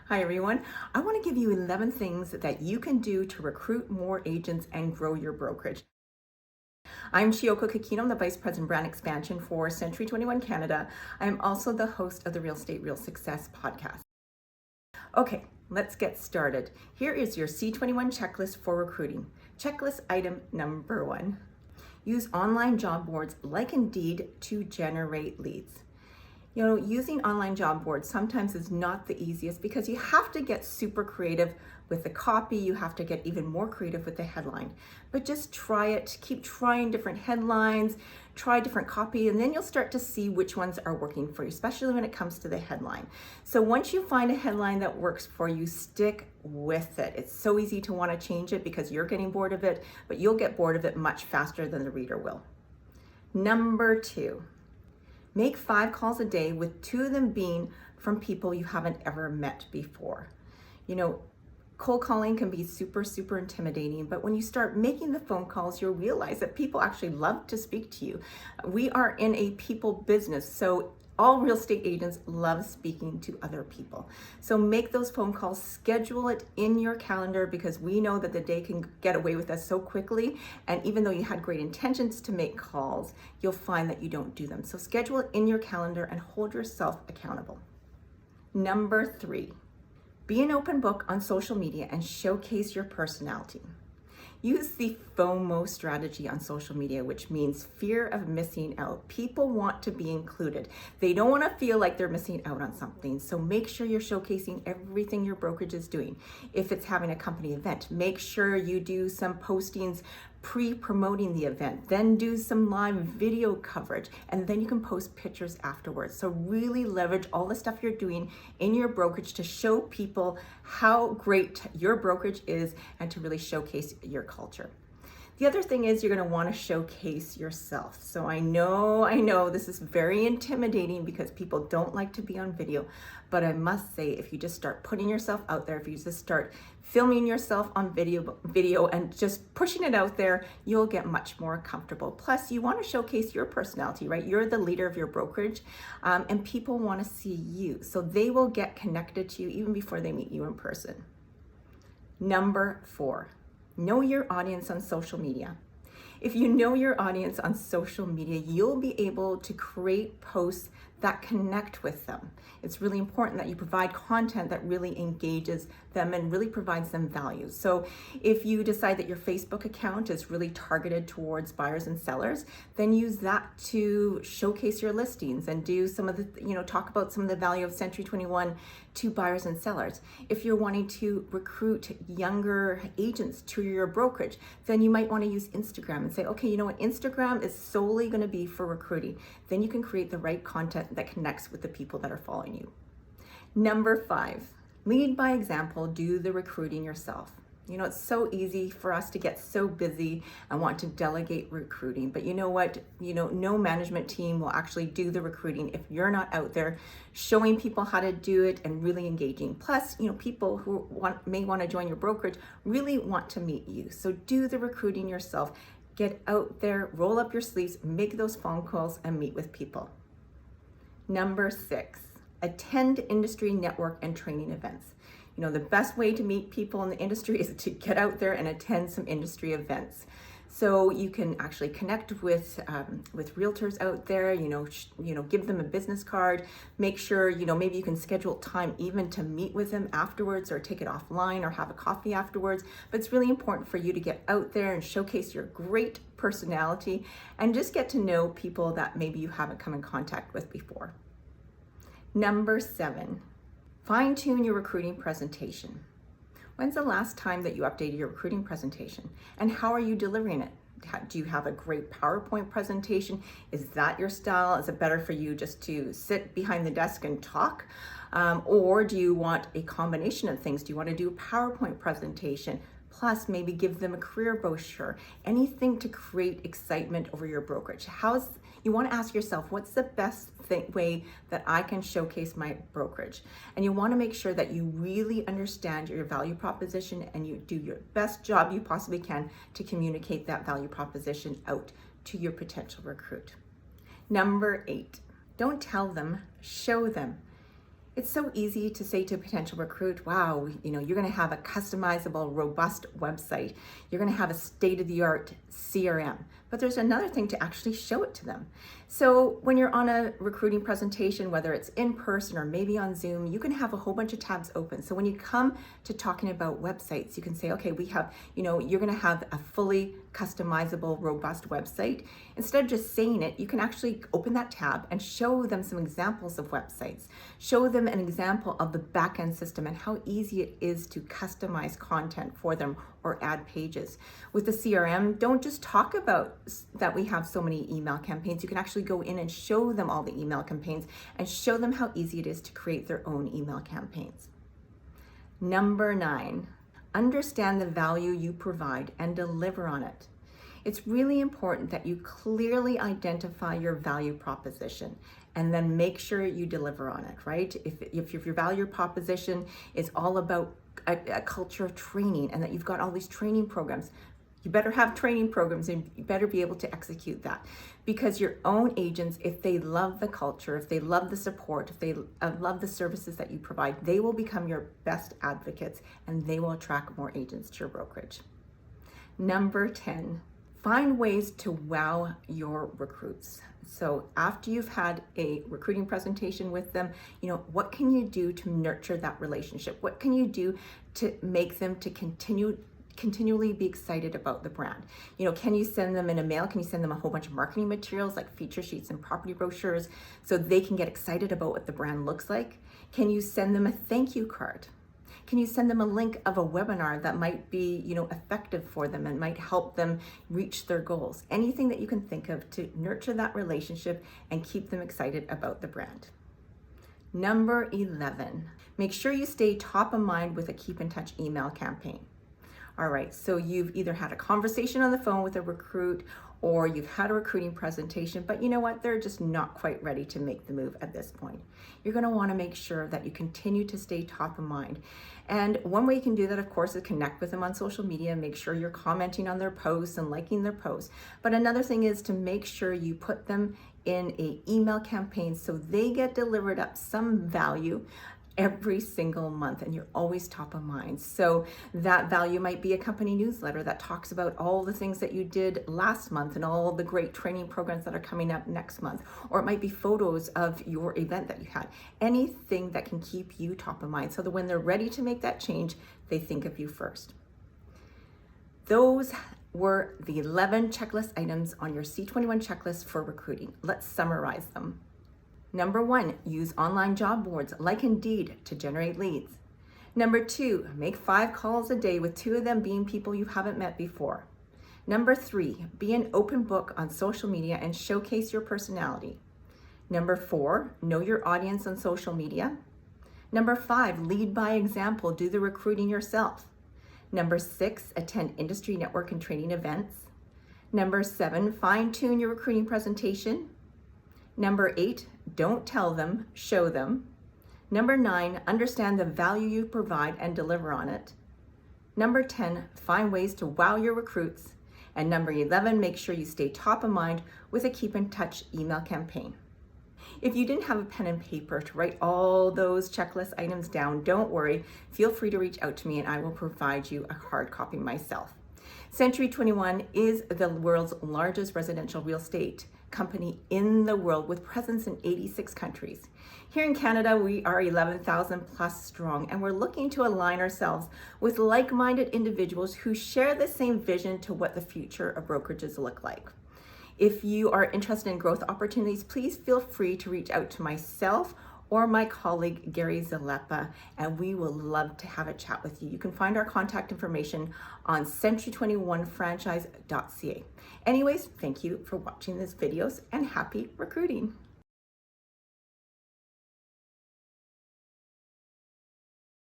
Hi everyone. I want to give you 11 things that you can do to recruit more agents and grow your brokerage. I'm Chioko Kikino, I'm the Vice President Brand Expansion for C21 Canada. I'm also the host of the Real Estate Real Success podcast. Okay, let's get started. Here is your C21 checklist for recruiting. Checklist item number 1. Use online job boards like Indeed to generate leads. Using online job boards sometimes is not the easiest because you have to get super creative with the copy. You have to get even more creative with the headline. But just try it. Keep trying different headlines, try different copy, and then you'll start to see which ones are working for you, especially when it comes to the headline. So once you find a headline that works for you, stick with it. It's so easy to want to change it because you're getting bored of it, but you'll get bored of it much faster than the reader will. Number 2. Make 5 calls a day, with 2 of them being from people you haven't ever met before. Cold calling can be super intimidating, but when you start making the phone calls, you'll realize that people actually love to speak to you. We are in a people business, so all real estate agents love speaking to other people. So make those phone calls, schedule it in your calendar, because we know that the day can get away with us so quickly. And even though you had great intentions to make calls, you'll find that you don't do them. So schedule it in your calendar and hold yourself accountable. Number 3, be an open book on social media and showcase your personality. Use the FOMO strategy on social media, which means fear of missing out. People want to be included. They don't want to feel like they're missing out on something. So make sure you're showcasing everything your brokerage is doing. If it's having a company event, make sure you do some postings pre-promoting the event, then do some live video coverage, and then you can post pictures afterwards. So really leverage all the stuff you're doing in your brokerage to show people how great your brokerage is and to really showcase your culture. The other thing is you're going to want to showcase yourself. So I know this is very intimidating because people don't like to be on video, but I must say, if you just start putting yourself out there, if you just start filming yourself on video and just pushing it out there, you'll get much more comfortable. Plus, you want to showcase your personality, right? You're the leader of your brokerage, and people want to see you. So they will get connected to you even before they meet you in person. Number 4. Know your audience on social media. If you know your audience on social media, you'll be able to create posts that connect with them. It's really important that you provide content that really engages them and really provides them value. So if you decide that your Facebook account is really targeted towards buyers and sellers, then use that to showcase your listings and do some of the, talk about some of the value of C21 to buyers and sellers. If you're wanting to recruit younger agents to your brokerage, then you might want to use Instagram and say, okay, Instagram is solely going to be for recruiting. Then you can create the right content that connects with the people that are following you. Number 5, lead by example, do the recruiting yourself. It's so easy for us to get so busy and want to delegate recruiting, but you know what? No management team will actually do the recruiting if you're not out there showing people how to do it and really engaging. Plus, people who may want to join your brokerage really want to meet you. So do the recruiting yourself. Get out there, roll up your sleeves, make those phone calls, and meet with people. Number 6, attend industry network and training events. The best way to meet people in the industry is to get out there and attend some industry events. So you can actually connect with realtors out there, give them a business card, make sure, maybe you can schedule time even to meet with them afterwards or take it offline or have a coffee afterwards. But it's really important for you to get out there and showcase your great personality and just get to know people that maybe you haven't come in contact with before. Number 7, fine-tune your recruiting presentation. When's the last time that you updated your recruiting presentation? And how are you delivering it? Do you have a great PowerPoint presentation? Is that your style? Is it better for you just to sit behind the desk and talk? Or do you want a combination of things? Do you want to do a PowerPoint presentation? Plus, maybe give them a career brochure, anything to create excitement over your brokerage. You want to ask yourself, what's the best way that I can showcase my brokerage? And you want to make sure that you really understand your value proposition and you do your best job you possibly can to communicate that value proposition out to your potential recruit. Number 8, don't tell them, show them. It's so easy to say to a potential recruit, wow, you're going to have a customizable, robust website. You're going to have a state-of-the-art CRM. But there's another thing to actually show it to them. So when you're on a recruiting presentation, whether it's in person or maybe on Zoom, you can have a whole bunch of tabs open. So when you come to talking about websites, you can say, okay, we have, you're going to have a fully customizable, robust website. Instead of just saying it, you can actually open that tab and show them some examples of websites. Show them an example of the back-end system and how easy it is to customize content for them or add pages. With the CRM, don't just talk about that we have so many email campaigns. You can actually go in and show them all the email campaigns and show them how easy it is to create their own email campaigns. Number 9, understand the value you provide and deliver on it. It's really important that you clearly identify your value proposition and then make sure you deliver on it, right? If your value proposition is all about a culture of training and that you've got all these training programs, you better have training programs and you better be able to execute that, because your own agents, if they love the culture, if they love the support, if they love the services that you provide, they will become your best advocates and they will attract more agents to your brokerage. Number 10, find ways to wow your recruits. So after you've had a recruiting presentation with them, what can you do to nurture that relationship? What can you do to make them to continually be excited about the brand? Can you send them in a mail? Can you send them a whole bunch of marketing materials like feature sheets and property brochures so they can get excited about what the brand looks like? Can you send them a thank you card? Can you send them a link of a webinar that might be, effective for them and might help them reach their goals? Anything that you can think of to nurture that relationship and keep them excited about the brand. Number 11, make sure you stay top of mind with a keep in touch email campaign. All right, so you've either had a conversation on the phone with a recruit or you've had a recruiting presentation, but you know what? They're just not quite ready to make the move at this point. You're gonna wanna make sure that you continue to stay top of mind. And one way you can do that, of course, is connect with them on social media, make sure you're commenting on their posts and liking their posts. But another thing is to make sure you put them in an email campaign so they get delivered up some value every single month and you're always top of mind. So that value might be a company newsletter that talks about all the things that you did last month and all the great training programs that are coming up next month. Or it might be photos of your event that you had. Anything that can keep you top of mind so that when they're ready to make that change, they think of you first. Those were the 11 checklist items on your C21 checklist for recruiting. Let's summarize them. Number 1, use online job boards like Indeed to generate leads. Number 2, make 5 calls a day with 2 of them being people you haven't met before. Number 3, be an open book on social media and showcase your personality. Number 4, know your audience on social media. Number 5, lead by example, do the recruiting yourself. Number 6, attend industry network and training events. Number 7, fine-tune your recruiting presentation. Number 8, don't tell them, show them. Number 9, understand the value you provide and deliver on it. Number 10, find ways to wow your recruits. And number 11, make sure you stay top of mind with a keep in touch email campaign. If you didn't have a pen and paper to write all those checklist items down, don't worry. Feel free to reach out to me and I will provide you a hard copy myself. Century 21 is the world's largest residential real estate company in the world with presence in 86 countries. Here in Canada, we are 11,000 plus strong, and we're looking to align ourselves with like-minded individuals who share the same vision to what the future of brokerages look like. If you are interested in growth opportunities, please feel free to reach out to myself or my colleague, Gary Zalepa, and we will love to have a chat with you. You can find our contact information on century21franchise.ca. Anyways, thank you for watching this videos and happy recruiting.